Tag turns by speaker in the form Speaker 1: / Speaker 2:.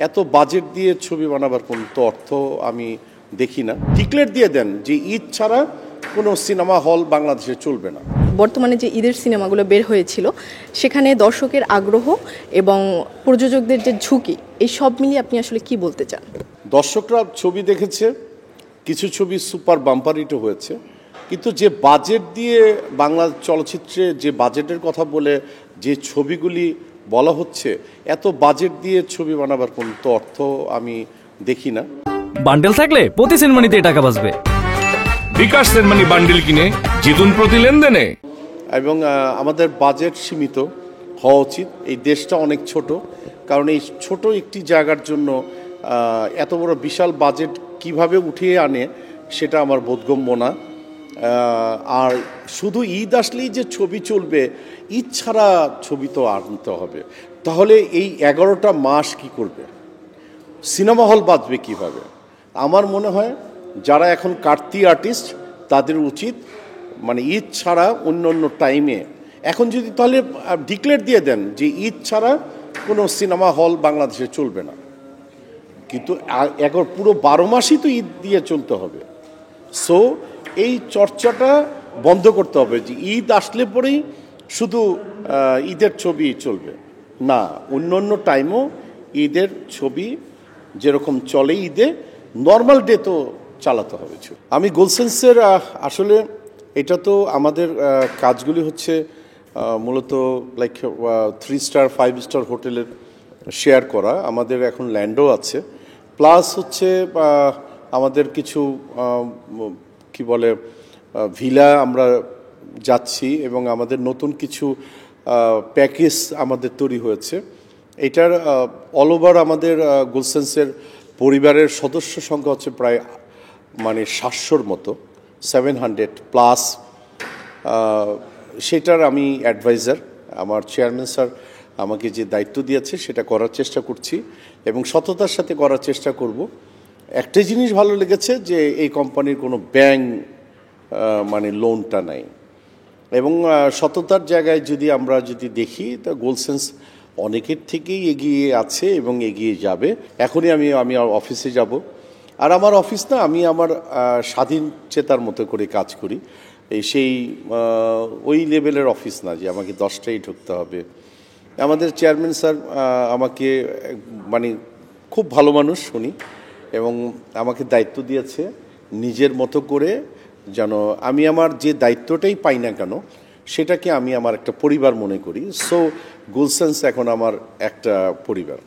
Speaker 1: এত বাজেট দিয়ে ছবি বানাবার কোনো তো অর্থ আমি দেখি না। ডিক্লেয়ার দিয়ে দেন যে ঈদ ছাড়া কোনো সিনেমা হল বাংলাদেশে চলবে না।
Speaker 2: বর্তমানে যে ঈদের সিনেমাগুলো বের হয়েছিল সেখানে দর্শকের আগ্রহ এবং প্রযোজকদের যে ঝুঁকি এই সব মিলিয়ে আপনি আসলে কি বলতে চান?
Speaker 1: দর্শকরা ছবি দেখেছে, কিছু ছবি সুপার বাম্পার হিট হয়েছে, কিন্তু যে বাজেট দিয়ে বাংলা চলচ্চিত্রে যে বাজেটের কথা বলে যে ছবিগুলি বলা হচ্ছে, এত বাজেট দিয়ে ছবি বানাবার কোনো তো অর্থ আমি দেখি না।
Speaker 3: বান্ডেল থাকলে প্রতি সেনমানিতে টাকা বাঁচবে।
Speaker 4: বিকাশ সেনমানি বান্ডেল কিনে জিতুন প্রতি লেনদেনে।
Speaker 1: এবং আমাদের বাজেট সীমিত হওয়া উচিত। এই দেশটা অনেক ছোট, কারণ এই ছোট একটি জায়গার জন্য এত বড় বিশাল বাজেট কিভাবে উঠিয়ে আনে সেটা আমার বোধগম্য না। আর শুধু ঈদ আসলেই যে ছবি চলবে, ঈদ ছাড়া ছবি তো আনতে হবে। তাহলে এই 11টা মাস কি করবে? সিনেমা হল বাঁচবে কিভাবে? আমার মনে হয় যারা এখন কাটতি আর্টিস্ট তাদের উচিত মানে ঈদ ছাড়া অন্য অন্য টাইমে এখন যদি তাহলে ডিক্লেয়ার দিয়ে দেন যে ঈদ ছাড়া কোনো সিনেমা হল বাংলাদেশে চলবে না, কিন্তু এখন পুরো 12 মাসই তো ঈদ দিয়ে চলতে হবে। সো এই চর্চাটা বন্ধ করতে হবে যে ঈদ আসলে পরেই শুধু ঈদের ছবি চলবে না, অন্য অন্য টাইমও ঈদের ছবি যেরকম চলে ঈদে নর্মাল ডে তো চালাতে হবে। আমি গুলশানসের আসলে এটা তো আমাদের কাজগুলি হচ্ছে মূলত লাইক 3 স্টার 5 স্টার হোটেলের শেয়ার করা। আমাদের এখন ল্যান্ডও আছে, প্লাস হচ্ছে আমাদের কিছু কি বলে ভিলা আমরা যাচ্ছি, এবং আমাদের নতুন কিছু প্যাকেজ আমাদের তৈরি হয়েছে। এটার অল ওভার আমাদের গুলশানসের পরিবারের সদস্য সংখ্যা হচ্ছে প্রায় মানে 700-র মতো, 700 প্লাস। সেটার আমি অ্যাডভাইজার, আমার চেয়ারম্যান স্যার আমাকে যে দায়িত্ব দিয়েছে সেটা করার চেষ্টা করছি এবং সততার সাথে করার চেষ্টা করব। একটা জিনিস ভালো লেগেছে যে এই কোম্পানির কোনো ব্যাংক মানে লোনটা নাই, এবং সততার জায়গায় যদি আমরা দেখি তা গোলসেন্স অনেকের থেকেই এগিয়ে আছে এবং এগিয়ে যাবে। এখনই আমি অফিসে যাব, আর আমার অফিস না, আমি আমার স্বাধীন চেতার মতো করে কাজ করি। সেই ওই লেভেলের অফিস না যে আমাকে 10টায় ঢুকতে হবে। আমাদের চেয়ারম্যান স্যার আমাকে মানে খুব ভালো মানুষ উনি, এবং আমাকে দায়িত্ব দিয়েছে নিজের মতো করে, যেন আমি আমার যে দায়িত্বটাই পাই না কেন সেটাকে আমি আমার একটা পরিবার মনে করি। সো গুলশানস এখন আমার একটা পরিবার।